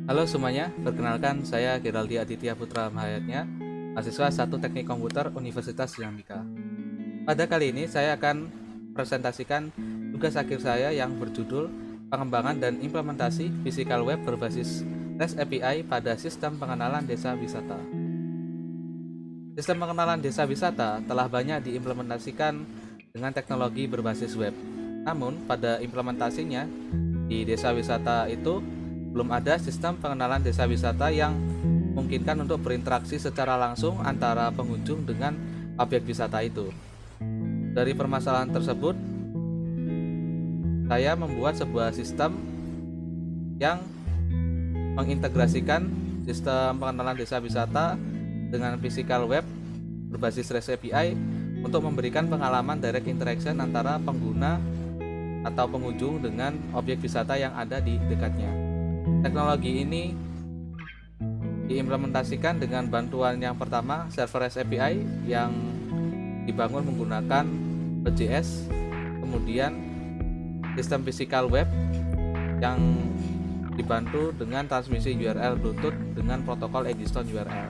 Halo semuanya, perkenalkan saya Geraldi Aditya Putra Mahayatnya, mahasiswa 1 Teknik Komputer Universitas Dinamika. Pada kali ini saya akan presentasikan tugas akhir saya yang berjudul Pengembangan dan Implementasi Physical Web berbasis REST API pada Sistem Pengenalan Desa Wisata. Sistem pengenalan desa wisata telah banyak diimplementasikan dengan teknologi berbasis web. Namun, pada implementasinya di desa wisata itu belum ada sistem pengenalan desa wisata yang memungkinkan untuk berinteraksi secara langsung antara pengunjung dengan objek wisata itu. Dari permasalahan tersebut, saya membuat sebuah sistem yang mengintegrasikan sistem pengenalan desa wisata dengan physical web berbasis REST API untuk memberikan pengalaman direct interaction antara pengguna atau pengunjung dengan objek wisata yang ada di dekatnya. Teknologi ini diimplementasikan dengan bantuan yang pertama, server REST API yang dibangun menggunakan Node.js, kemudian sistem physical web yang dibantu dengan transmisi URL Bluetooth dengan protokol Eggstone URL.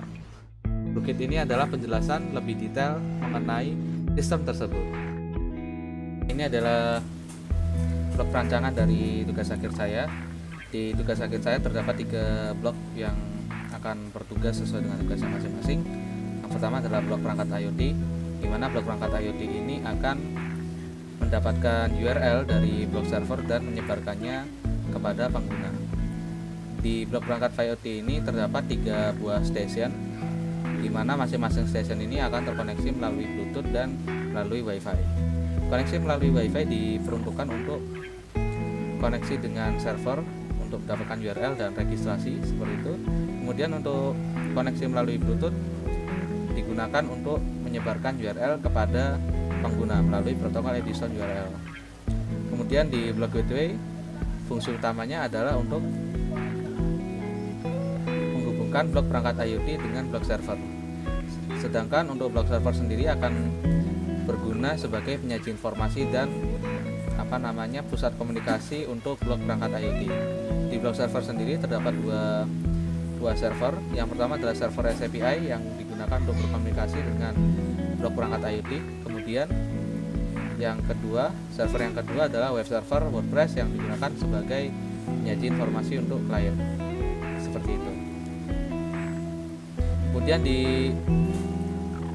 Bukit ini adalah penjelasan lebih detail mengenai sistem tersebut. Ini adalah blok perancangan dari tugas akhir saya. Di tugas akhir saya terdapat 3 blok yang akan bertugas sesuai dengan tugasnya masing-masing. Yang pertama adalah blok perangkat IoT, di mana blok perangkat IoT ini akan mendapatkan URL dari blok server dan menyebarkannya kepada pengguna. Di blok perangkat IoT ini terdapat 3 buah station, di mana masing-masing station ini akan terkoneksi melalui Bluetooth dan melalui Wi-Fi. Koneksi melalui Wi-Fi diperuntukkan untuk koneksi dengan server untuk mendapatkan URL dan registrasi seperti itu. Kemudian untuk koneksi melalui Bluetooth digunakan untuk menyebarkan URL kepada pengguna melalui protokol Eggstone URL. Kemudian di blok gateway, fungsi utamanya adalah untuk menghubungkan blok perangkat IoT dengan blok server. Sedangkan untuk blok server sendiri akan berguna sebagai penyaji informasi dan pusat komunikasi untuk blok perangkat IoT. Di blok server sendiri terdapat dua server. Yang pertama adalah server REST API yang digunakan untuk berkomunikasi dengan blok perangkat IoT. Kemudian server yang kedua adalah web server WordPress yang digunakan sebagai penyaji informasi untuk klien. Seperti itu. Kemudian di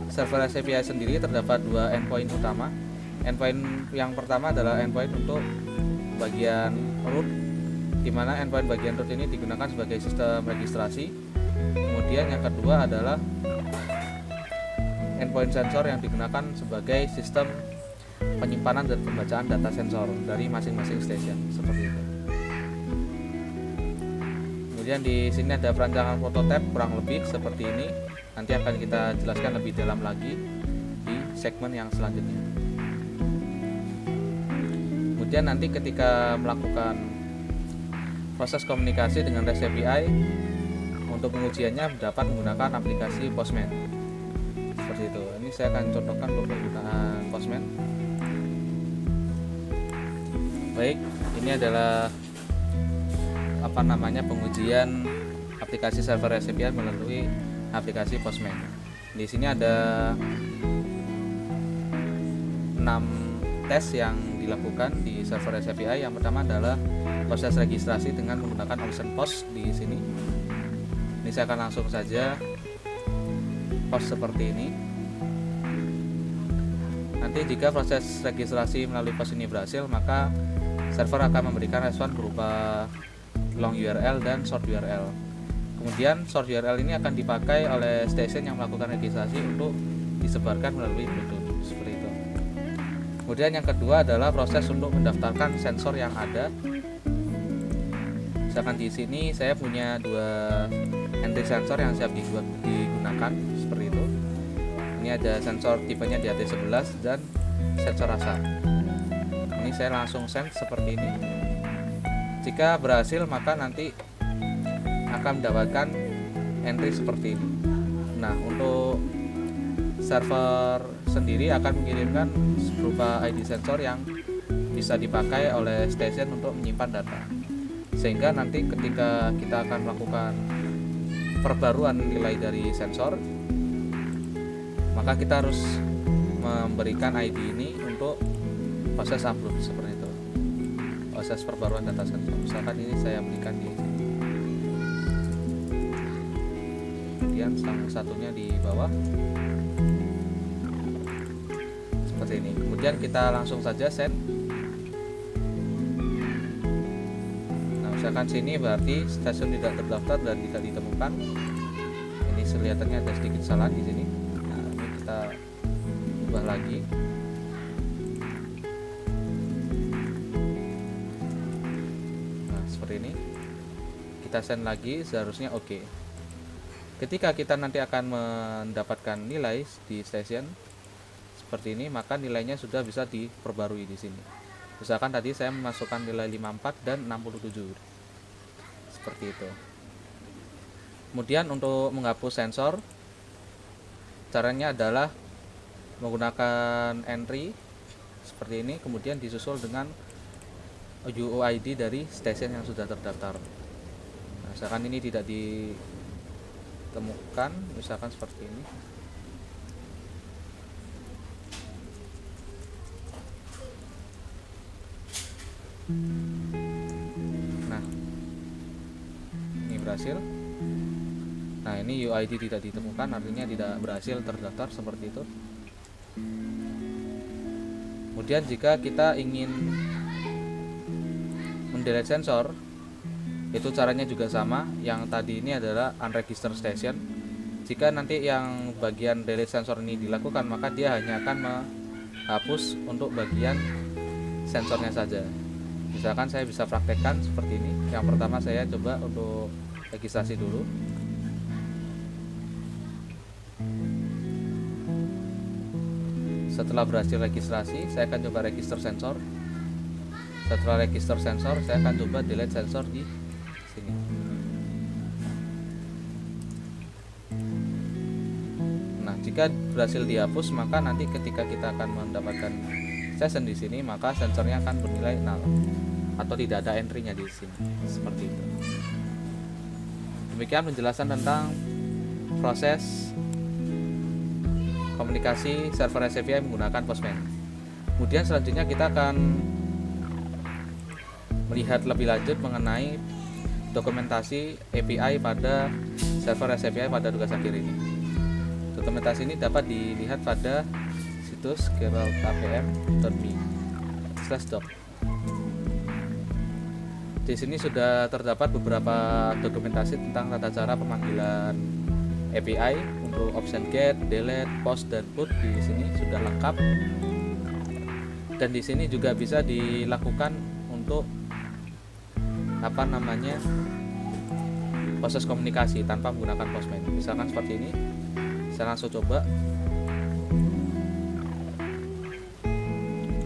server REST API sendiri terdapat 2 endpoint utama. Endpoint yang pertama adalah endpoint untuk bagian root, di mana endpoint bagian root ini digunakan sebagai sistem registrasi. Kemudian yang kedua adalah endpoint sensor yang digunakan sebagai sistem penyimpanan dan pembacaan data sensor dari masing-masing station, seperti itu. Kemudian di sini ada perancangan prototipe kurang lebih seperti ini. Nanti akan kita jelaskan lebih dalam lagi di segmen yang selanjutnya. Kemudian nanti ketika melakukan proses komunikasi dengan REST API, untuk pengujiannya dapat menggunakan aplikasi Postman. Seperti itu. Ini saya akan contohkan untuk penggunaan Postman. Baik, ini adalah pengujian aplikasi server REST API melalui aplikasi Postman. Di sini ada 6 tes yang dilakukan di server REST API. Yang pertama adalah proses registrasi dengan menggunakan option post di sini. Ini saya akan langsung saja post seperti ini. Nanti jika proses registrasi melalui post ini berhasil, maka server akan memberikan respon berupa long URL dan short URL. Kemudian short URL ini akan dipakai oleh station yang melakukan registrasi untuk disebarkan melalui Bluetooth, seperti itu. Kemudian yang kedua adalah proses untuk mendaftarkan sensor yang ada. Misalkan di sini saya punya 2 entry sensor yang siap digunakan, seperti itu. Ini ada sensor tipenya DAT11 dan sensor rasa. Ini saya langsung send seperti ini. Jika berhasil, maka nanti akan mendapatkan entry seperti ini. Nah, untuk server sendiri akan mengirimkan berupa ID sensor yang bisa dipakai oleh station untuk menyimpan data. sehingga nanti ketika kita akan melakukan perbaruan nilai dari sensor, maka kita harus memberikan ID ini untuk proses upload seperti itu, proses perbaruan data sensor. Misalkan ini saya berikan di sini, kemudian yang satunya di bawah seperti ini. Kemudian kita langsung saja send. Nah, misalkan sini berarti stasiun tidak terdaftar dan tidak ditemukan. Ini kelihatannya ada sedikit salah di sini. Nah, ini kita ubah lagi. Nah, seperti ini. Kita send lagi, seharusnya oke. Ketika kita nanti akan mendapatkan nilai di stasiun seperti ini, maka nilainya sudah bisa diperbarui di sini. Misalkan tadi saya memasukkan nilai 54 dan 67. Seperti itu. Kemudian untuk menghapus sensor, caranya adalah menggunakan entry seperti ini, kemudian disusul dengan UUID dari stasiun yang sudah terdaftar. Nah, misalkan ini tidak ditemukan, misalkan seperti ini. Nah, ini berhasil. Nah, ini UID tidak ditemukan, artinya tidak berhasil terdaftar seperti itu. Kemudian jika kita ingin mendelete sensor, itu caranya juga sama. Yang tadi ini adalah unregistered station. Jika nanti yang bagian delete sensor ini dilakukan, maka dia hanya akan menghapus untuk bagian sensornya saja. Misalkan saya bisa praktekkan seperti ini. Yang pertama saya coba untuk registrasi dulu. Setelah berhasil registrasi, saya akan coba register sensor. Setelah register sensor, saya akan coba delete sensor di sini. Nah, jika berhasil dihapus, maka nanti ketika kita akan mendapatkan session di sini, maka sensornya akan bernilai 0 atau tidak ada entry-nya di sini. Seperti itu. Demikian penjelasan tentang proses komunikasi server REST API menggunakan Postman. Kemudian selanjutnya kita akan melihat lebih lanjut mengenai dokumentasi API pada server REST API pada tugas akhir ini. Dokumentasi ini dapat dilihat pada situs geraldapm.me/doc. Di sini sudah terdapat beberapa dokumentasi tentang tata cara pemanggilan API untuk option get, delete, post dan put. Di sini sudah lengkap. Dan di sini juga bisa dilakukan untuk proses komunikasi tanpa menggunakan Postman. Misalkan seperti ini. Saya langsung coba.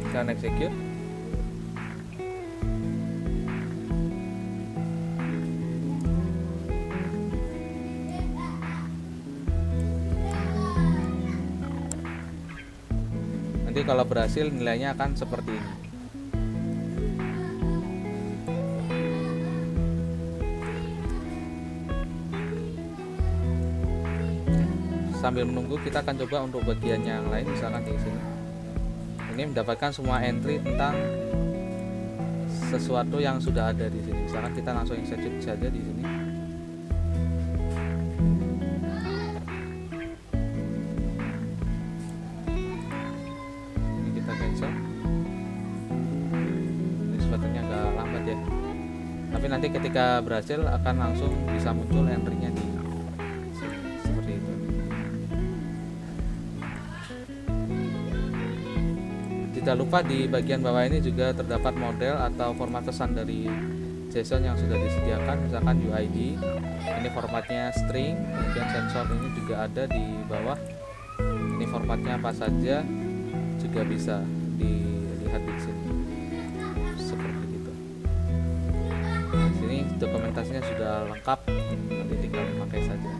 Kita execute. Nanti kalau berhasil nilainya akan seperti ini. Sambil menunggu, kita akan coba untuk bagian yang lain. Misalkan di sini, ini mendapatkan semua entry tentang sesuatu yang sudah ada di sini. Misalkan kita langsung execute saja di sini. Ini kita cancel. Ini sepertinya agak lambat ya. Tapi nanti ketika berhasil akan langsung bisa muncul entry-nya di seperti itu. Tidak lupa di bagian bawah ini juga terdapat model atau format pesan dari JSON yang sudah disediakan. Misalkan UID, ini formatnya string, kemudian sensor ini juga ada di bawah. Ini formatnya apa saja juga bisa dilihat di sini. Seperti itu. Di sini dokumentasinya sudah lengkap, nanti tinggal memakai saja.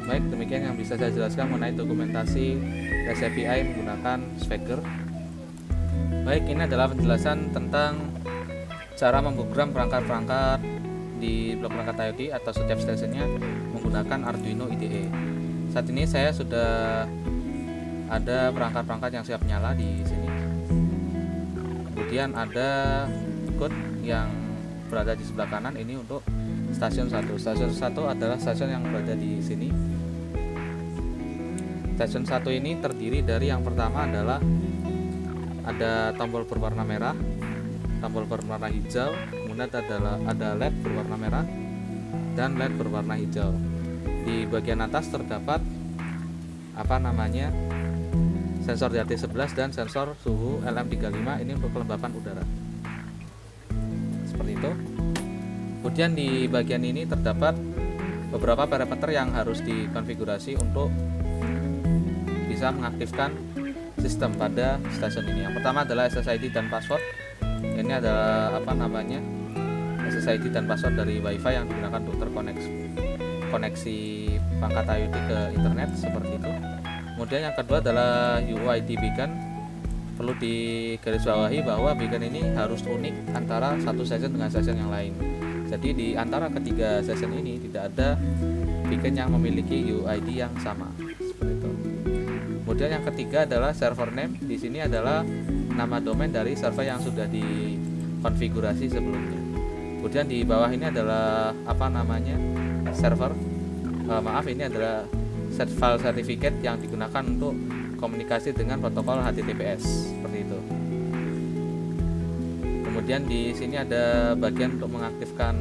Baik, demikian yang bisa saya jelaskan mengenai dokumentasi REST API menggunakan Swagger. Baik, ini adalah penjelasan tentang cara memprogram perangkat-perangkat di blok perangkat IoT atau setiap stationnya menggunakan Arduino IDE. Saat ini saya sudah ada perangkat-perangkat yang siap nyala di sini. Kemudian ada code yang berada di sebelah kanan ini untuk stasiun 1. Stasiun 1 adalah stasiun yang berada di sini. Stasiun 1 ini terdiri dari yang pertama adalah ada tombol berwarna merah, tombol berwarna hijau, kemudian ada LED berwarna merah dan LED berwarna hijau. Di bagian atas terdapat sensor DHT11 dan sensor suhu LM35 ini untuk kelembapan udara. Seperti itu. Kemudian di bagian ini terdapat beberapa parameter yang harus dikonfigurasi untuk bisa mengaktifkan sistem pada stasiun ini. Yang pertama adalah SSID dan password. Ini adalah SSID dan password dari WiFi yang digunakan untuk terkoneksi perangkat IoT ke internet seperti itu. Kemudian yang kedua adalah UID beacon. Perlu digarisbawahi bahwa beacon ini harus unik antara satu session dengan session yang lain. Jadi di antara ketiga session ini tidak ada beacon yang memiliki UID yang sama seperti itu. Kemudian yang ketiga adalah server name. Di sini adalah nama domain dari server yang sudah dikonfigurasi sebelumnya. Kemudian di bawah ini adalah ini adalah set file certificate yang digunakan untuk komunikasi dengan protokol HTTPS seperti itu. Kemudian di sini ada bagian untuk mengaktifkan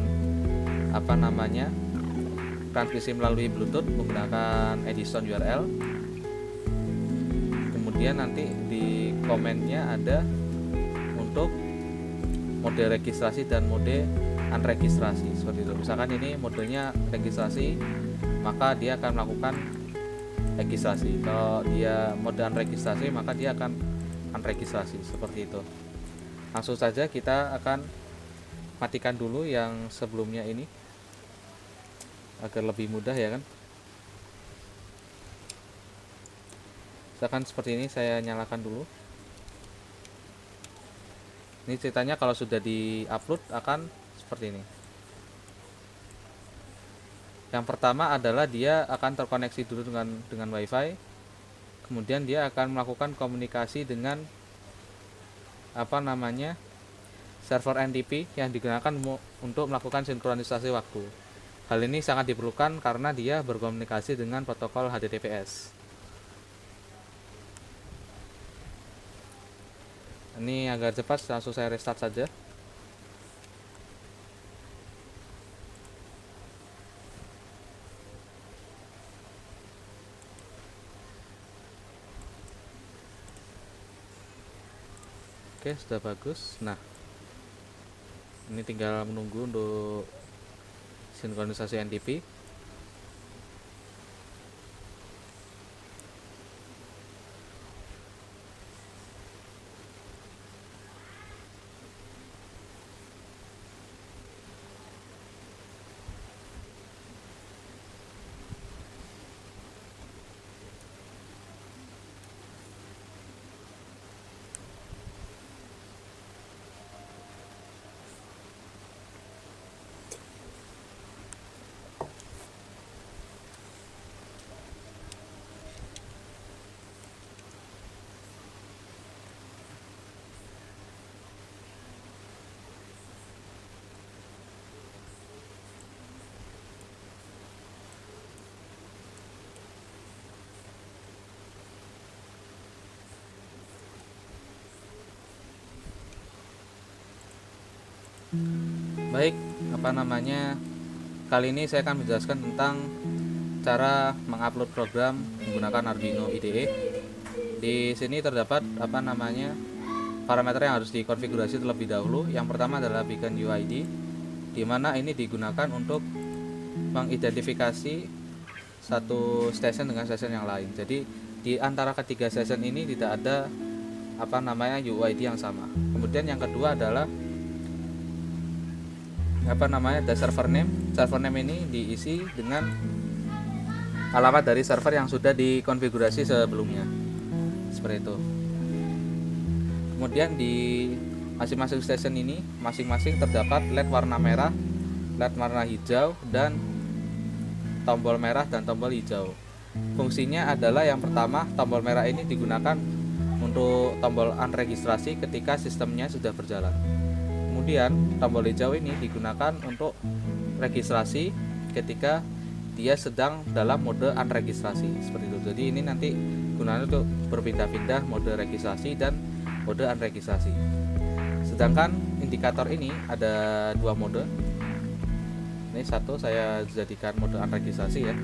transmisi melalui Bluetooth menggunakan Edison URL. Kemudian nanti di komennya ada untuk mode registrasi dan mode unregistrasi seperti itu. Misalkan ini modenya registrasi, maka dia akan melakukan registrasi. Kalau dia mode unregistrasi, maka dia akan unregistrasi seperti itu. Langsung saja kita akan matikan dulu yang sebelumnya ini agar lebih mudah ya kan. Misalkan seperti ini, saya nyalakan dulu. Ini ceritanya kalau sudah di-upload akan seperti ini. Yang pertama adalah dia akan terkoneksi dulu dengan WiFi. Kemudian dia akan melakukan komunikasi dengan server NTP yang digunakan untuk melakukan sinkronisasi waktu. Hal ini sangat diperlukan karena dia berkomunikasi dengan protokol HTTPS. Ini agar cepat, langsung saya restart saja. Oke, sudah bagus. Nah, ini tinggal menunggu untuk sinkronisasi NTP. Baik, kali ini saya akan menjelaskan tentang cara mengupload program menggunakan Arduino IDE. Di sini terdapat parameter yang harus dikonfigurasi terlebih dahulu. Yang pertama adalah beacon UID, di mana ini digunakan untuk mengidentifikasi satu station dengan station yang lain. Jadi di antara ketiga station ini tidak ada UID yang sama. Kemudian yang kedua adalah the server name. Server name ini diisi dengan alamat dari server yang sudah dikonfigurasi sebelumnya seperti itu. Kemudian di Masing-masing station ini masing-masing terdapat LED warna merah, LED warna hijau, dan tombol merah dan tombol hijau. Fungsinya adalah yang pertama, tombol merah ini digunakan untuk tombol unregistrasi ketika sistemnya sudah berjalan. Kemudian tombol hijau ini digunakan untuk registrasi ketika dia sedang dalam mode unregistrasi, seperti itu. Jadi ini nanti gunanya untuk berpindah-pindah mode registrasi dan mode unregistrasi. Sedangkan indikator ini ada dua mode. Ini satu saya jadikan mode unregistrasi ya.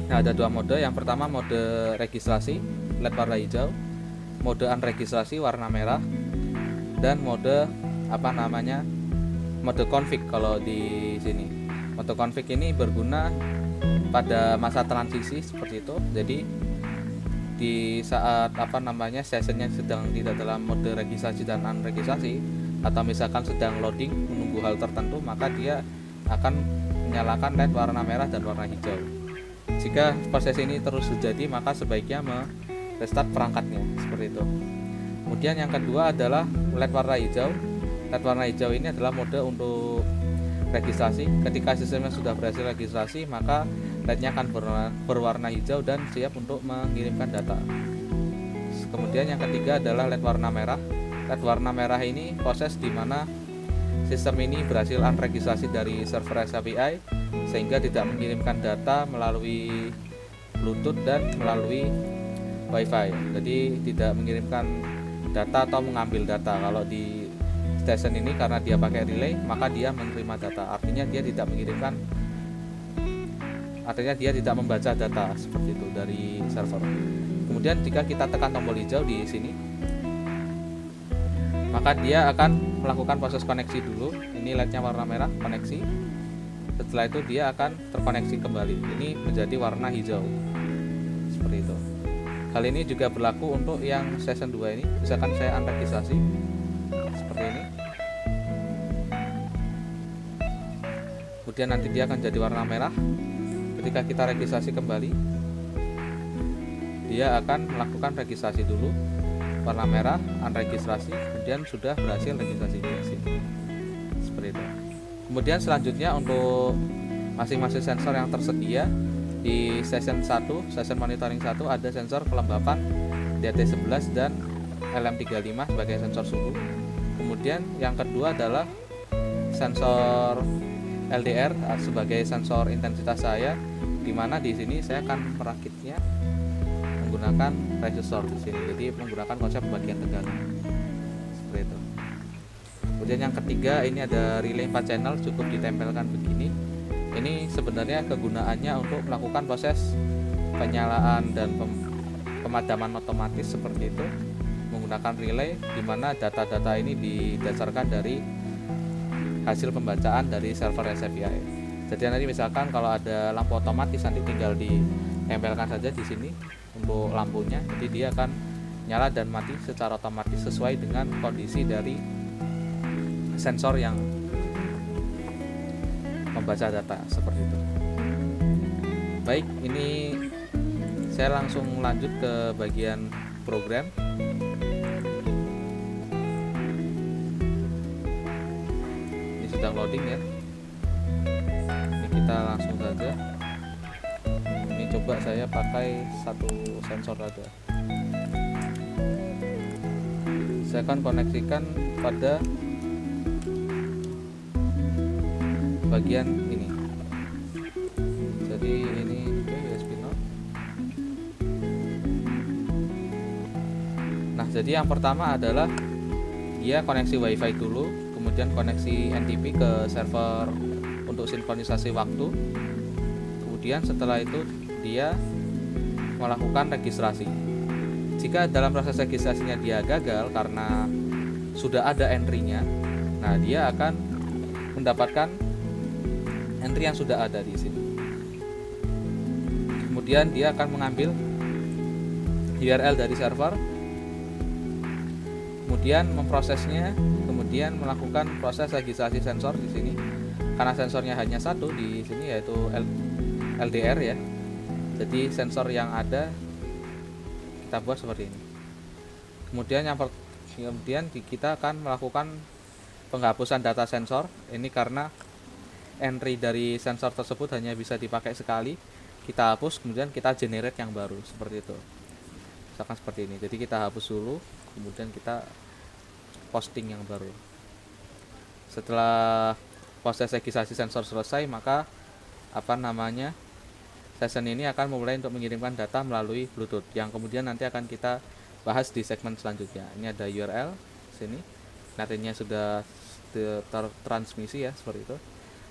Nah, ada dua mode. Yang pertama mode registrasi LED warna hijau, mode unregistrasi warna merah, dan mode mode config kalau di sini. Mode config ini berguna pada masa transisi seperti itu. Jadi di saat sessionnya sedang tidak dalam mode registrasi dan unregistrasi, atau misalkan sedang loading menunggu hal tertentu, maka dia akan menyalakan LED warna merah dan warna hijau. Jika proses ini terus terjadi, maka sebaiknya merestart perangkatnya, seperti itu. Kemudian yang kedua adalah LED warna hijau. LED warna hijau ini adalah mode untuk registrasi. Ketika sistemnya sudah berhasil registrasi, maka LED-nya akan berwarna hijau dan siap untuk mengirimkan data. Kemudian yang ketiga adalah LED warna merah. LED warna merah ini proses di mana sistem ini berhasil unregistrasi dari server REST API sehingga tidak mengirimkan data melalui Bluetooth dan melalui Wi-Fi. Jadi tidak mengirimkan data atau mengambil data. Kalau di station ini karena dia pakai relay, maka dia menerima data. Artinya dia tidak membaca data seperti itu dari server. Kemudian jika kita tekan tombol hijau di sini, maka dia akan melakukan proses koneksi dulu. Ini LED-nya warna merah, koneksi. Setelah itu dia akan terkoneksi kembali. Ini menjadi warna hijau. Seperti itu. Hal ini juga berlaku untuk yang session 2 ini. Misalkan saya unregistrasi seperti ini. Kemudian nanti dia akan jadi warna merah. Ketika kita registrasi kembali, dia akan melakukan registrasi dulu, warna merah, unregistrasi, kemudian sudah berhasil registrasi di sini. Seperti itu. Kemudian selanjutnya untuk masing-masing sensor yang tersedia di session 1, session monitoring 1 ada sensor kelembapan DT11 dan LM35 sebagai sensor suhu. Kemudian yang kedua adalah sensor LDR sebagai sensor intensitas cahaya, di mana di sini saya akan merakitnya menggunakan resistor di sini. Jadi menggunakan konsep bagian tegangan. Seperti itu. Kemudian yang ketiga ini ada relay 4 channel, cukup ditempelkan begini. Ini sebenarnya kegunaannya untuk melakukan proses penyalaan dan pemadaman otomatis seperti itu menggunakan relay, di mana data-data ini didasarkan dari hasil pembacaan dari server REST API. Jadi nanti misalkan kalau ada lampu otomatis nanti tinggal ditempelkan saja di sini untuk lampunya, jadi dia akan nyala dan mati secara otomatis sesuai dengan kondisi dari sensor yang membaca data seperti itu. Baik, ini saya langsung lanjut ke bagian program. Ini sedang loading ya. Ini kita langsung saja. Ini coba saya pakai satu sensor saja. Saya akan koneksikan pada bagian ini. Jadi ini USB 0. Nah, jadi yang pertama adalah dia koneksi WiFi dulu, kemudian koneksi NTP ke server untuk sinkronisasi waktu. Kemudian setelah itu dia melakukan registrasi. Jika dalam proses registrasinya dia gagal karena sudah ada entry-nya, nah dia akan mendapatkan entry yang sudah ada di sini. Kemudian dia akan mengambil URL dari server, kemudian memprosesnya, kemudian melakukan proses registrasi sensor di sini. Karena sensornya hanya satu di sini yaitu LDR ya. Jadi sensor yang ada kita buat seperti ini. Kemudian kita akan melakukan penghapusan data sensor. Ini karena entry dari sensor tersebut hanya bisa dipakai sekali. Kita hapus, kemudian kita generate yang baru, seperti itu. Misalkan seperti ini. Jadi kita hapus dulu, kemudian kita posting yang baru. Setelah proses registrasi sensor selesai, maka session ini akan memulai untuk mengirimkan data melalui Bluetooth, yang kemudian nanti akan kita bahas di segmen selanjutnya. Ini ada URL sini, nantinya sudah tertransmisi ya, seperti itu.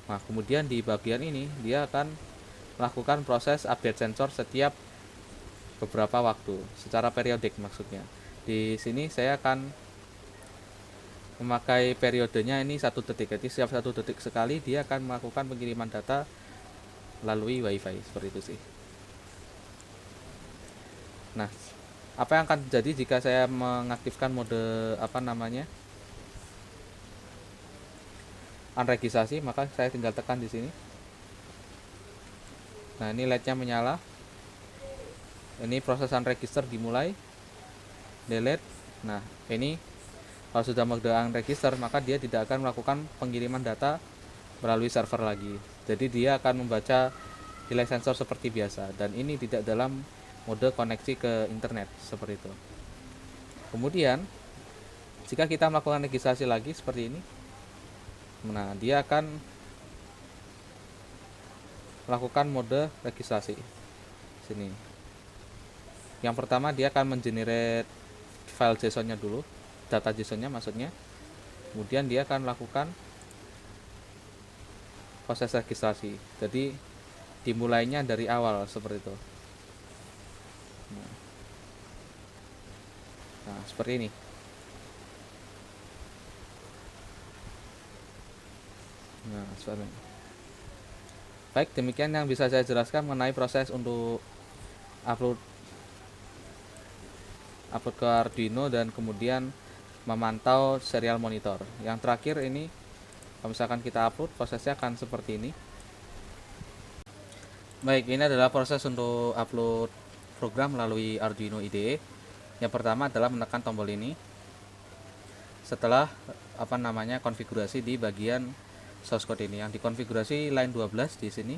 Nah, kemudian di bagian ini dia akan melakukan proses update sensor setiap beberapa waktu, secara periodik maksudnya. Di sini saya akan memakai periodenya ini 1 detik. Jadi setiap 1 detik sekali dia akan melakukan pengiriman data melalui WiFi, seperti itu sih. Nah, apa yang akan terjadi jika saya mengaktifkan mode unregistrasi? Maka saya tinggal tekan di sini. Nah, ini LED-nya menyala. Ini proses unregister dimulai. Delete. Nah, ini kalau sudah mode unregister, maka dia tidak akan melakukan pengiriman data melalui server lagi. Jadi dia akan membaca nilai sensor seperti biasa, dan ini tidak dalam mode koneksi ke internet, seperti itu. Kemudian jika kita melakukan registrasi lagi seperti ini, nah dia akan melakukan mode registrasi sini. Yang pertama dia akan mengenerate file JSON-nya dulu, data JSON-nya maksudnya. Kemudian dia akan melakukan proses registrasi. Jadi dimulainya dari awal, seperti itu. Nah, seperti ini. Nah, seperti ini. Baik, demikian yang bisa saya jelaskan mengenai proses untuk upload ke Arduino dan kemudian memantau serial monitor. Yang terakhir ini, kalau misalkan kita upload, prosesnya akan seperti ini. Baik, ini adalah proses untuk upload program melalui Arduino IDE. Yang pertama adalah menekan tombol ini. Setelah konfigurasi di bagian source code ini, yang dikonfigurasi line 12 di sini.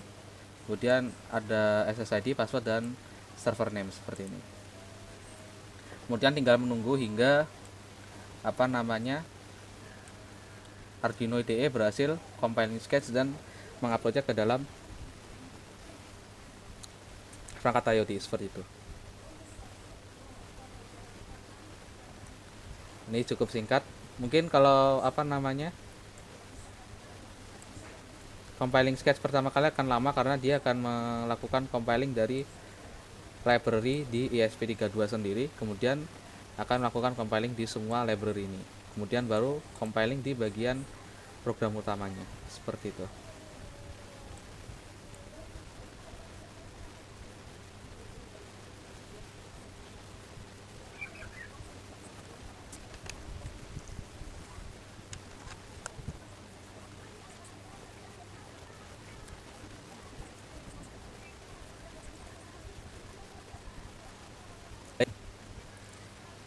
Kemudian ada SSID, password, dan server name seperti ini. Kemudian tinggal menunggu hingga Arduino IDE berhasil compiling sketch dan menguploadnya ke dalam perangkat IoT, seperti itu. Ini cukup singkat. Mungkin kalau compiling sketch pertama kali akan lama karena dia akan melakukan compiling dari library di ESP32 sendiri, kemudian akan melakukan compiling di semua library ini, kemudian baru compiling di bagian program utamanya, seperti itu.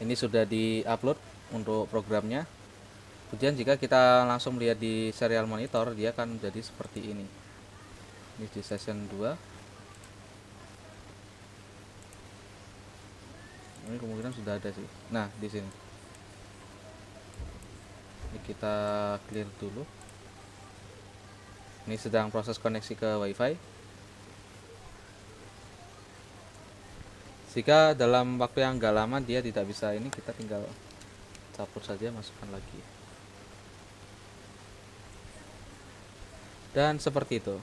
Ini sudah di-upload untuk programnya. Kemudian jika kita langsung melihat di serial monitor, dia akan menjadi seperti ini. Ini di session 2. Ini kemungkinan sudah ada sih. Nah, di sini. Ini kita clear dulu. Ini sedang proses koneksi ke WiFi. Jika dalam waktu yang enggak lama dia tidak bisa ini, kita tinggal cabut saja, masukkan lagi. Dan seperti itu.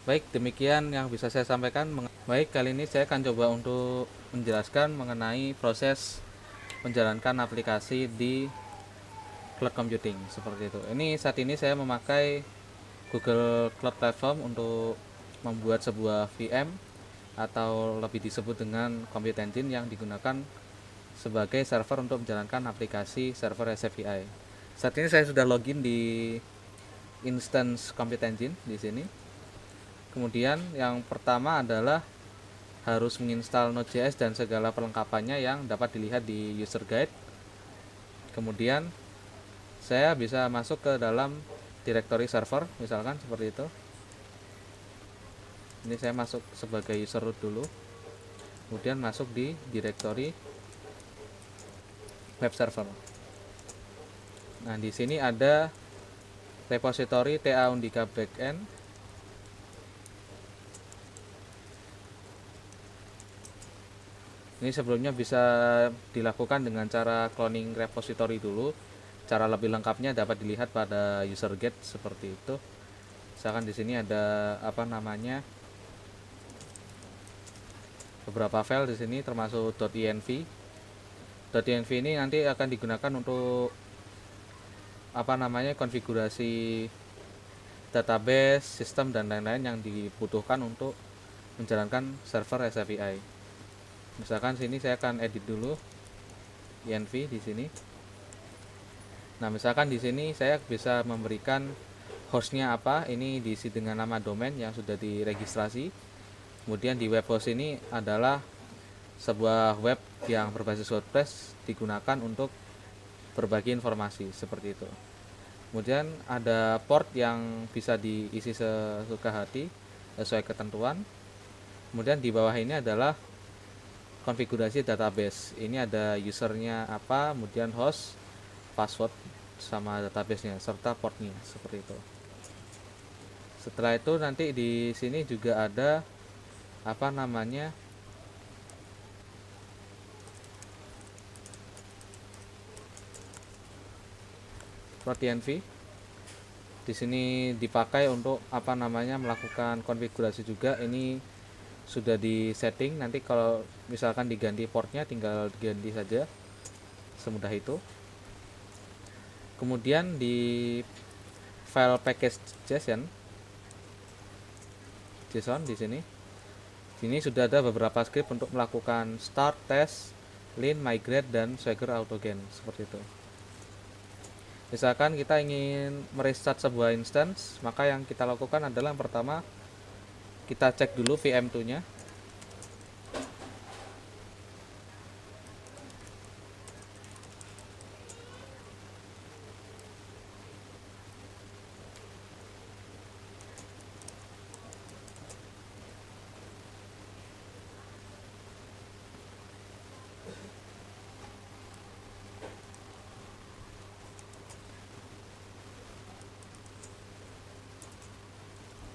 Baik, demikian yang bisa saya sampaikan. Baik, kali ini saya akan coba untuk menjelaskan mengenai proses menjalankan aplikasi di cloud computing, seperti itu. Ini saat ini saya memakai Google Cloud Platform untuk membuat sebuah VM, atau lebih disebut dengan Compute Engine, yang digunakan sebagai server untuk menjalankan aplikasi server SAPI. Saat ini saya sudah login di instance Compute Engine di sini. Kemudian yang pertama adalah harus menginstal Node.js dan segala perlengkapannya yang dapat dilihat di user guide. Kemudian saya bisa masuk ke dalam directory server, misalkan seperti itu. Ini saya masuk sebagai user root dulu, kemudian masuk di directory web server. Nah, di sini ada repository TA Undika backend. Ini sebelumnya bisa dilakukan dengan cara cloning repository dulu. Cara lebih lengkapnya dapat dilihat pada user guide seperti itu. Misalkan di sini ada beberapa file di sini termasuk .env. .env ini nanti akan digunakan untuk konfigurasi database, sistem dan lain-lain yang dibutuhkan untuk menjalankan server SAPI. Misalkan sini saya akan edit dulu env di sini. Nah, misalkan di sini saya bisa memberikan hostnya apa, ini diisi dengan nama domain yang sudah diregistrasi. Kemudian di web host ini adalah sebuah web yang berbasis WordPress digunakan untuk berbagi informasi seperti itu. Kemudian ada port yang bisa diisi sesuka hati sesuai ketentuan. Kemudian di bawah ini adalah konfigurasi database. Ini ada usernya apa, kemudian host, password sama databasenya serta portnya seperti itu. Setelah itu nanti di sini juga ada .env. Di sini dipakai untuk melakukan konfigurasi juga. Ini sudah di setting, nanti kalau misalkan diganti portnya tinggal diganti saja, semudah itu. Kemudian di file package JSON di sini sudah ada beberapa script untuk melakukan start, test, clean, migrate dan swagger autogen seperti itu. Misalkan kita ingin merestart sebuah instance, maka yang kita lakukan adalah yang pertama kita cek dulu VM2 nya.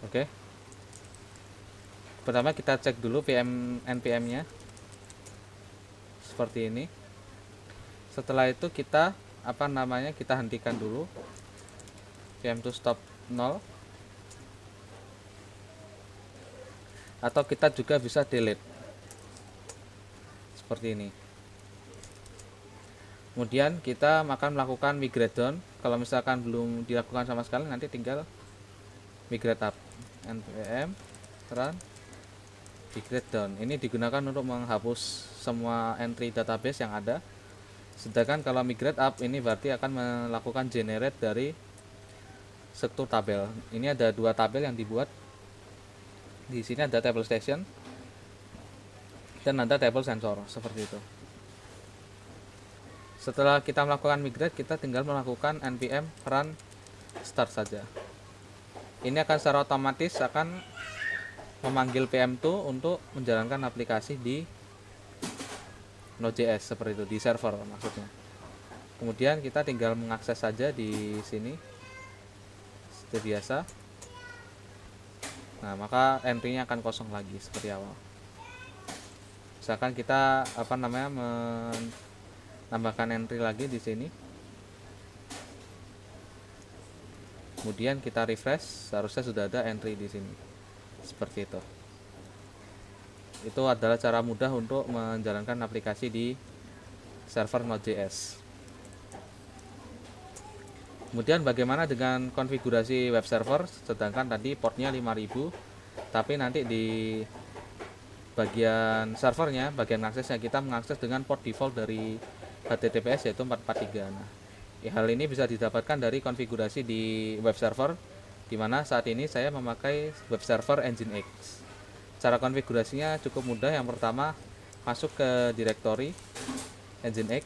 Oke. Pertama kita cek dulu npm nya seperti ini. Setelah itu kita kita hentikan dulu VM2 stop 0, atau kita juga bisa delete seperti ini. Kemudian kita akan melakukan migrate down. Kalau misalkan belum dilakukan sama sekali, nanti tinggal migrate up, npm run migrate down. Ini digunakan untuk menghapus semua entry database yang ada. Sedangkan kalau migrate up ini berarti akan melakukan generate dari struktur tabel. Ini ada dua tabel yang dibuat. Di sini ada table station dan ada table sensor seperti itu. Setelah kita melakukan migrate, kita tinggal melakukan npm run start saja. Ini akan secara otomatis akan memanggil PM2 untuk menjalankan aplikasi di Node.js seperti itu, di server maksudnya. Kemudian kita tinggal mengakses saja di sini seperti biasa. Nah, maka entry-nya akan kosong lagi seperti awal. Misalkan kita menambahkan entry lagi di sini. Kemudian kita refresh, seharusnya sudah ada entry di sini. Seperti itu. Itu adalah cara mudah untuk menjalankan aplikasi di server Node.js. Kemudian bagaimana dengan konfigurasi web server? Sedangkan tadi portnya 5000, tapi nanti di bagian servernya, bagian aksesnya kita mengakses dengan port default dari HTTPS yaitu 443. Nah, hal ini bisa didapatkan dari konfigurasi di web server dimana saat ini saya memakai web server Nginx. Cara konfigurasinya cukup mudah. Yang pertama, masuk ke directory Nginx,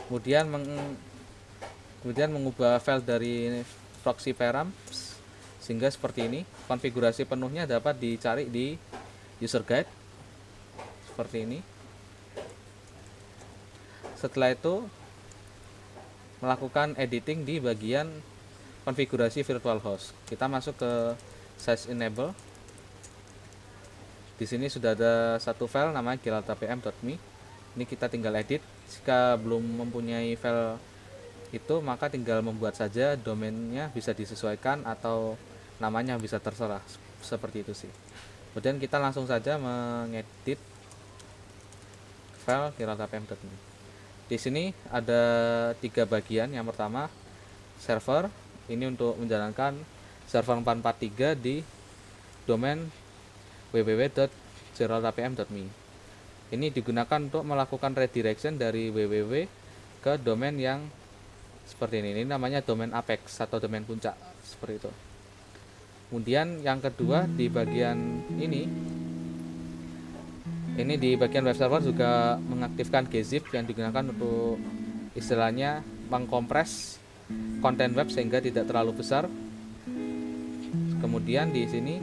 kemudian mengubah file dari proxy params sehingga seperti ini. Konfigurasi penuhnya dapat dicari di user guide seperti ini. Setelah itu melakukan editing di bagian konfigurasi virtual host. Kita masuk ke size enable. Di sini sudah ada satu file namanya gibraltarpm.me. Ini kita tinggal edit. Jika belum mempunyai file itu, maka tinggal membuat saja, domainnya bisa disesuaikan atau namanya bisa terserah, seperti itu sih. Kemudian kita langsung saja mengedit file gibraltarpm.me. Di sini ada 3 bagian. Yang pertama, server. Ini untuk menjalankan server 443 di domain www.gibraltarpm.me. Ini digunakan untuk melakukan redirection dari www ke domain yang seperti ini. Ini namanya domain apex atau domain puncak, seperti itu. Kemudian yang kedua, di bagian ini di bagian web server juga mengaktifkan gzip yang digunakan untuk istilahnya mengkompres konten web sehingga tidak terlalu besar. Kemudian di sini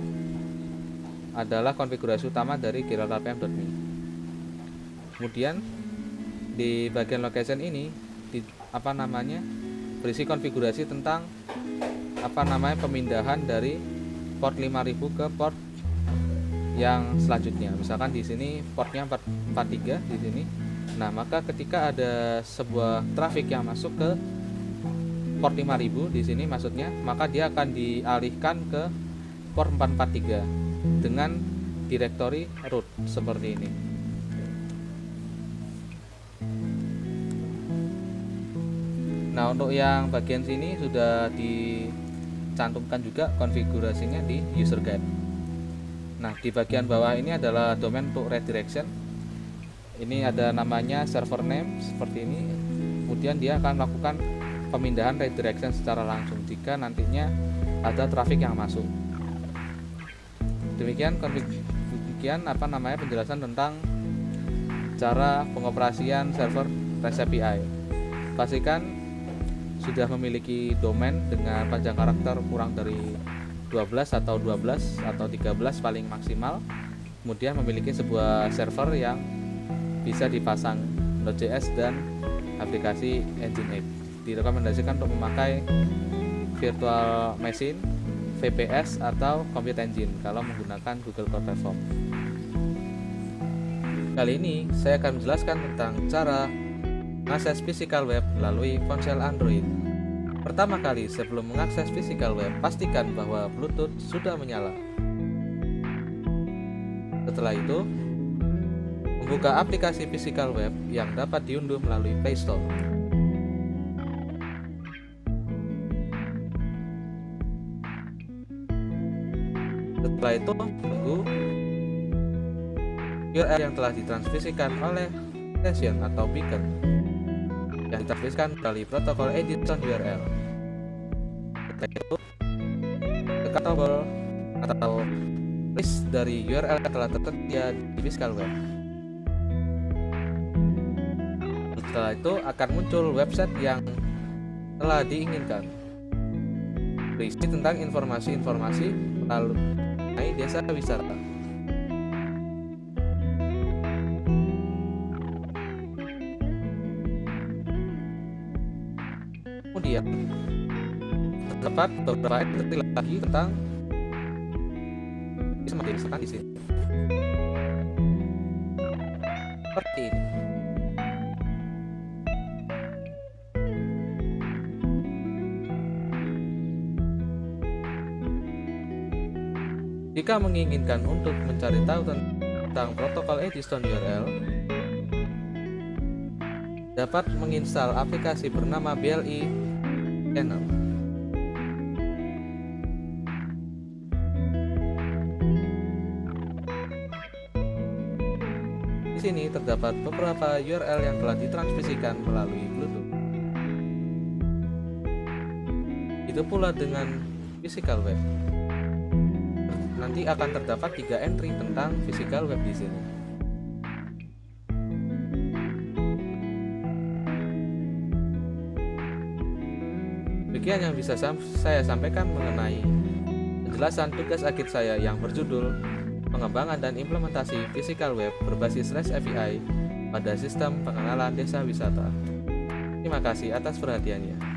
adalah konfigurasi utama dari gibraltarpm.me. Kemudian di bagian location ini berisi konfigurasi tentang pemindahan dari port 5000 ke port yang selanjutnya. Misalkan di sini portnya 443 di sini. Nah, maka ketika ada sebuah traffic yang masuk ke port 5000 di sini maksudnya, maka dia akan dialihkan ke port 443 dengan directory root seperti ini. Nah, untuk yang bagian sini sudah dicantumkan juga konfigurasinya di user guide. Nah, di bagian bawah ini adalah domain untuk redirection. Ini ada namanya server name seperti ini. Kemudian dia akan melakukan pemindahan redirection secara langsung jika nantinya ada traffic yang masuk. Demikian penjelasan tentang cara pengoperasian server REST API. Pastikan sudah memiliki domain dengan panjang karakter kurang dari 12 atau 13 paling maksimal. Kemudian memiliki sebuah server yang bisa dipasang Node.js dan aplikasi Nginx. Direkomendasikan untuk memakai virtual machine, VPS atau Compute Engine kalau menggunakan Google Cloud Platform. Kali ini saya akan menjelaskan tentang cara mengakses physical web melalui ponsel Android. Pertama kali sebelum mengakses physical web, pastikan bahwa Bluetooth sudah menyala. Setelah itu, membuka aplikasi physical web yang dapat diunduh melalui Play Store. Setelah itu, tunggu URL yang telah ditransmisikan oleh session atau beacon yang ditransmisikan melalui protokol edition URL. Setelah itu, tekan tombol atau list dari URL yang telah tersedia di physical web. Setelah itu akan muncul website yang telah diinginkan, berisi tentang informasi-informasi mengenai desa wisata. Kemudian terdapat beberapa entry lagi tentang misalkan di sini seperti ini. Jika menginginkan untuk mencari tahu tentang protokol edition URL, dapat menginstal aplikasi bernama BLE Channel. Di sini terdapat beberapa URL yang telah ditransmisikan melalui Bluetooth. Itu Begitu pula dengan physical web. Nanti akan terdapat 3 entry tentang physical web di sini. Demikian yang bisa saya sampaikan mengenai penjelasan tugas akhir saya yang berjudul pengembangan dan implementasi physical web berbasis REST API pada sistem pengenalan desa wisata. Terima kasih atas perhatiannya.